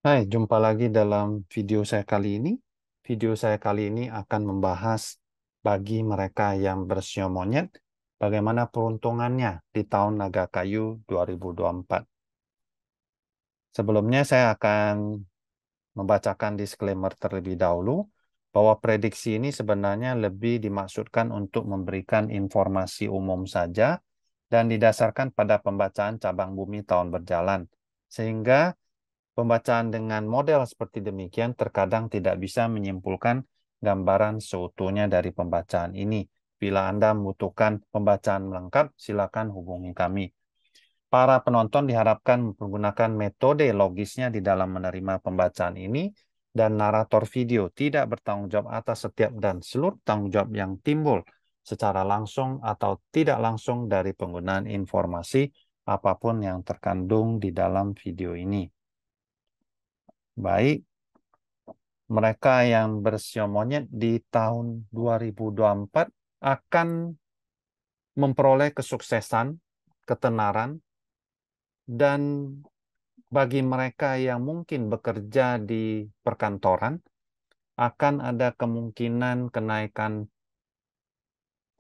Hai, jumpa lagi dalam video saya kali ini. Video saya kali ini akan membahas bagi mereka yang bersio monyet, bagaimana peruntungannya di tahun naga kayu 2024. Sebelumnya saya akan membacakan disclaimer terlebih dahulu bahwa prediksi ini sebenarnya lebih dimaksudkan untuk memberikan informasi umum saja dan didasarkan pada pembacaan cabang bumi tahun berjalan. Sehingga pembacaan dengan model seperti demikian terkadang tidak bisa menyimpulkan gambaran seutuhnya dari pembacaan ini. Bila Anda membutuhkan pembacaan lengkap, silakan hubungi kami. Para penonton diharapkan menggunakan metode logisnya di dalam menerima pembacaan ini, dan narator video tidak bertanggung jawab atas setiap dan seluruh tanggung jawab yang timbul secara langsung atau tidak langsung dari penggunaan informasi apapun yang terkandung di dalam video ini. Baik, mereka yang bersio monyet di tahun 2024 akan memperoleh kesuksesan, ketenaran, dan bagi mereka yang mungkin bekerja di perkantoran, akan ada kemungkinan kenaikan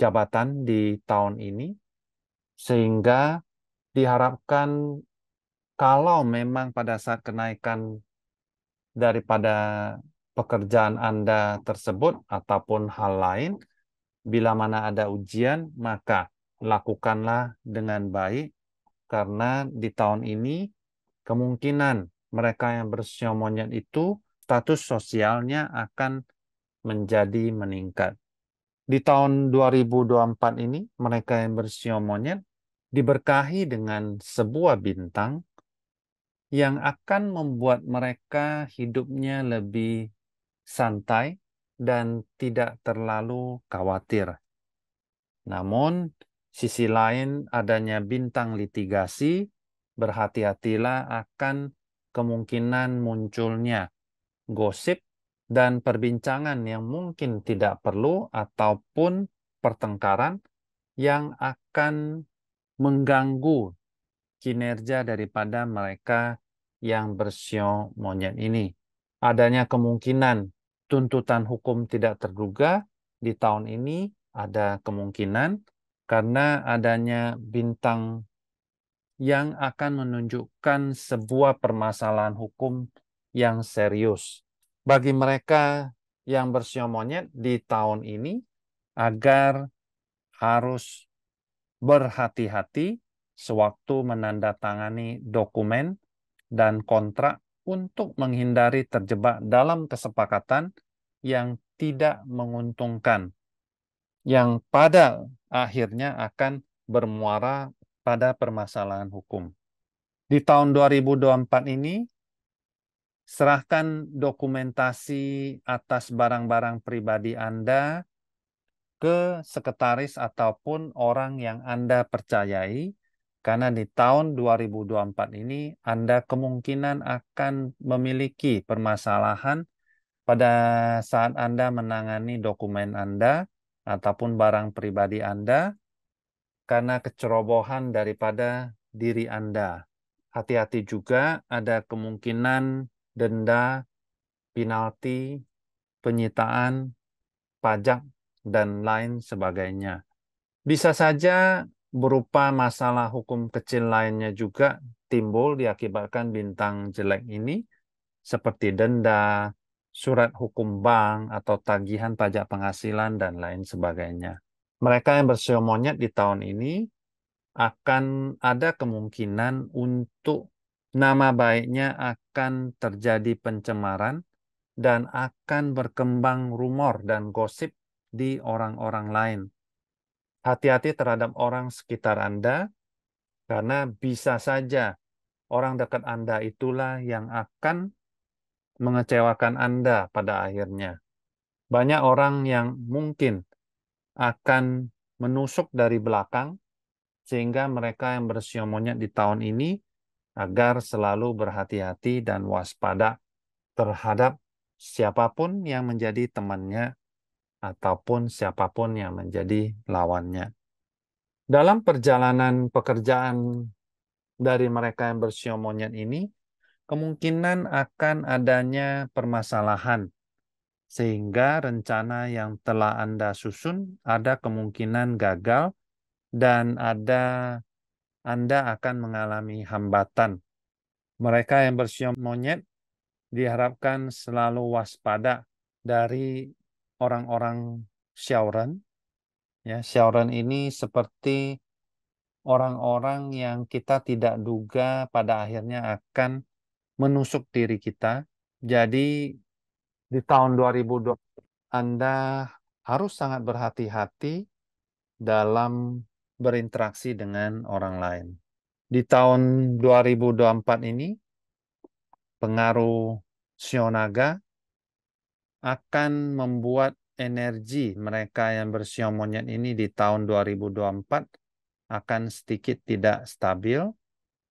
jabatan di tahun ini, sehingga diharapkan kalau memang pada saat kenaikan daripada pekerjaan Anda tersebut ataupun hal lain, bila mana ada ujian, maka lakukanlah dengan baik, karena di tahun ini kemungkinan mereka yang bersio monyet itu status sosialnya akan menjadi meningkat. Di tahun 2024 ini, mereka yang bersio monyet diberkahi dengan sebuah bintang yang akan membuat mereka hidupnya lebih santai dan tidak terlalu khawatir. Namun, sisi lain adanya bintang litigasi, berhati-hatilah akan kemungkinan munculnya gosip dan perbincangan yang mungkin tidak perlu ataupun pertengkaran yang akan mengganggu kinerja daripada mereka yang bersio monyet ini. Adanya kemungkinan tuntutan hukum tidak terduga di tahun ini, ada kemungkinan karena adanya bintang yang akan menunjukkan sebuah permasalahan hukum yang serius. Bagi mereka yang bersio monyet di tahun ini, agar harus berhati-hati sewaktu menandatangani dokumen dan kontrak untuk menghindari terjebak dalam kesepakatan yang tidak menguntungkan, yang pada akhirnya akan bermuara pada permasalahan hukum. Di tahun 2024 ini, serahkan dokumentasi atas barang-barang pribadi Anda ke sekretaris ataupun orang yang Anda percayai, karena di tahun 2024 ini Anda kemungkinan akan memiliki permasalahan pada saat Anda menangani dokumen Anda ataupun barang pribadi Anda karena kecerobohan daripada diri Anda. Hati-hati juga, ada kemungkinan denda, penalti, penyitaan, pajak, dan lain sebagainya. Bisa saja berupa masalah hukum kecil lainnya juga timbul diakibatkan bintang jelek ini, seperti denda, surat hukum bank, atau tagihan pajak penghasilan, dan lain sebagainya. Mereka yang bersio monyet di tahun ini akan ada kemungkinan untuk nama baiknya akan terjadi pencemaran dan akan berkembang rumor dan gosip di orang-orang lain. Hati-hati terhadap orang sekitar Anda, karena bisa saja orang dekat Anda itulah yang akan mengecewakan Anda pada akhirnya. Banyak orang yang mungkin akan menusuk dari belakang, sehingga mereka yang bersio monyet di tahun ini agar selalu berhati-hati dan waspada terhadap siapapun yang menjadi temannya ataupun siapapun yang menjadi lawannya. Dalam perjalanan pekerjaan dari mereka yang bersio monyet ini, kemungkinan akan adanya permasalahan, sehingga rencana yang telah Anda susun ada kemungkinan gagal dan Anda akan mengalami hambatan. Mereka yang bersio monyet diharapkan selalu waspada dari orang-orang Xiaoren. Ya, Xiaoren ini seperti orang-orang yang kita tidak duga pada akhirnya akan menusuk diri kita. Jadi di tahun 2020 Anda harus sangat berhati-hati dalam berinteraksi dengan orang lain. Di tahun 2024 ini, pengaruh Shio Naga akan membuat energi mereka yang bersio monyet ini di tahun 2024 akan sedikit tidak stabil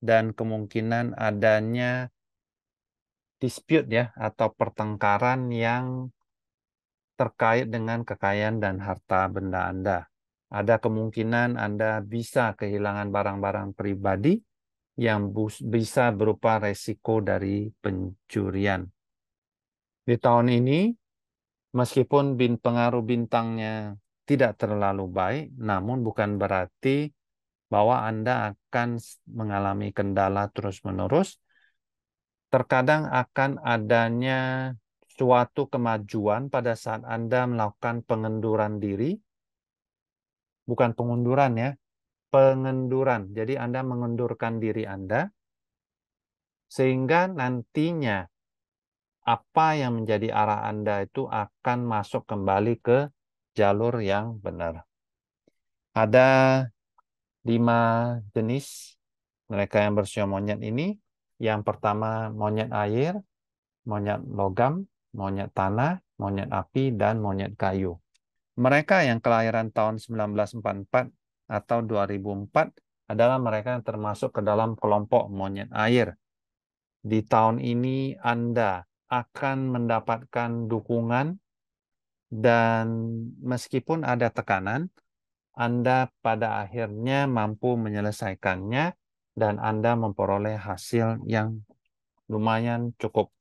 dan kemungkinan adanya dispute ya atau pertengkaran yang terkait dengan kekayaan dan harta benda Anda. Ada kemungkinan Anda bisa kehilangan barang-barang pribadi yang bisa berupa resiko dari pencurian. Di tahun ini, meskipun pengaruh bintangnya tidak terlalu baik, namun bukan berarti bahwa Anda akan mengalami kendala terus-menerus. Terkadang akan adanya suatu kemajuan pada saat Anda melakukan pengenduran diri, bukan pengunduran ya, pengenduran. Jadi Anda mengendurkan diri Anda, sehingga nantinya apa yang menjadi arah Anda itu akan masuk kembali ke jalur yang benar. Ada 5 jenis mereka yang bersio monyet ini. Yang pertama monyet air, monyet logam, monyet tanah, monyet api, dan monyet kayu. Mereka yang kelahiran tahun 1944 atau 2004 adalah mereka yang termasuk ke dalam kelompok monyet air. Di tahun ini Anda akan mendapatkan dukungan dan meskipun ada tekanan, Anda pada akhirnya mampu menyelesaikannya dan Anda memperoleh hasil yang lumayan cukup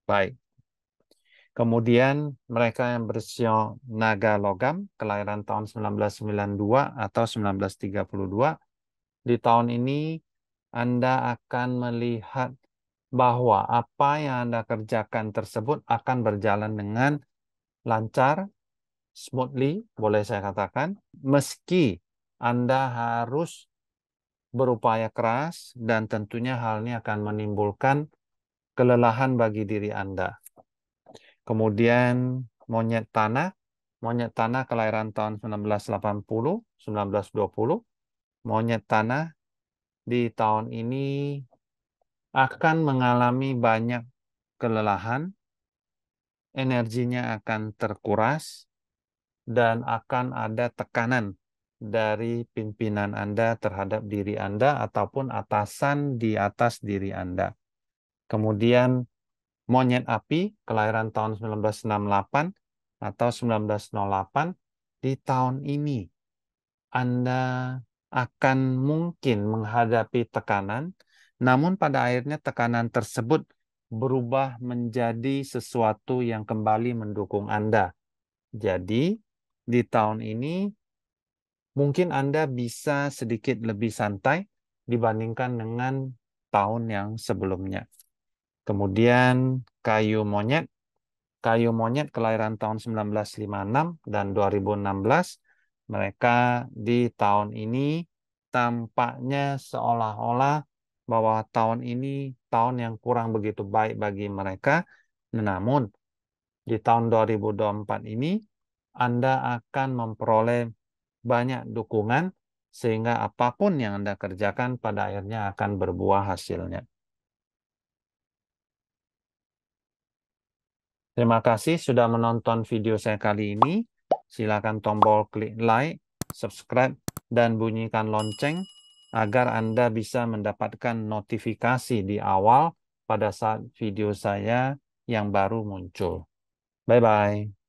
baik. Kemudian mereka yang bersio naga logam, kelahiran tahun 1992 atau 1932, di tahun ini Anda akan melihat bahwa apa yang Anda kerjakan tersebut akan berjalan dengan lancar, smoothly, boleh saya katakan, meski Anda harus berupaya keras dan tentunya hal ini akan menimbulkan kelelahan bagi diri Anda. Kemudian monyet tanah kelahiran tahun 1980, 1920. Monyet tanah di tahun ini akan mengalami banyak kelelahan, energinya akan terkuras, dan akan ada tekanan dari pimpinan Anda terhadap diri Anda ataupun atasan di atas diri Anda. Kemudian monyet api kelahiran tahun 1968 atau 1908, di tahun ini Anda akan mungkin menghadapi tekanan, namun pada akhirnya tekanan tersebut berubah menjadi sesuatu yang kembali mendukung Anda. Jadi, di tahun ini mungkin Anda bisa sedikit lebih santai dibandingkan dengan tahun yang sebelumnya. Kemudian kayu monyet kelahiran tahun 1956 dan 2016, mereka di tahun ini tampaknya seolah-olah bahwa tahun ini tahun yang kurang begitu baik bagi mereka. Namun di tahun 2024 ini Anda akan memperoleh banyak dukungan sehingga apapun yang Anda kerjakan pada akhirnya akan berbuah hasilnya. Terima kasih sudah menonton video saya kali ini. Silakan tombol klik like, subscribe, dan bunyikan lonceng agar Anda bisa mendapatkan notifikasi di awal pada saat video saya yang baru muncul. Bye-bye.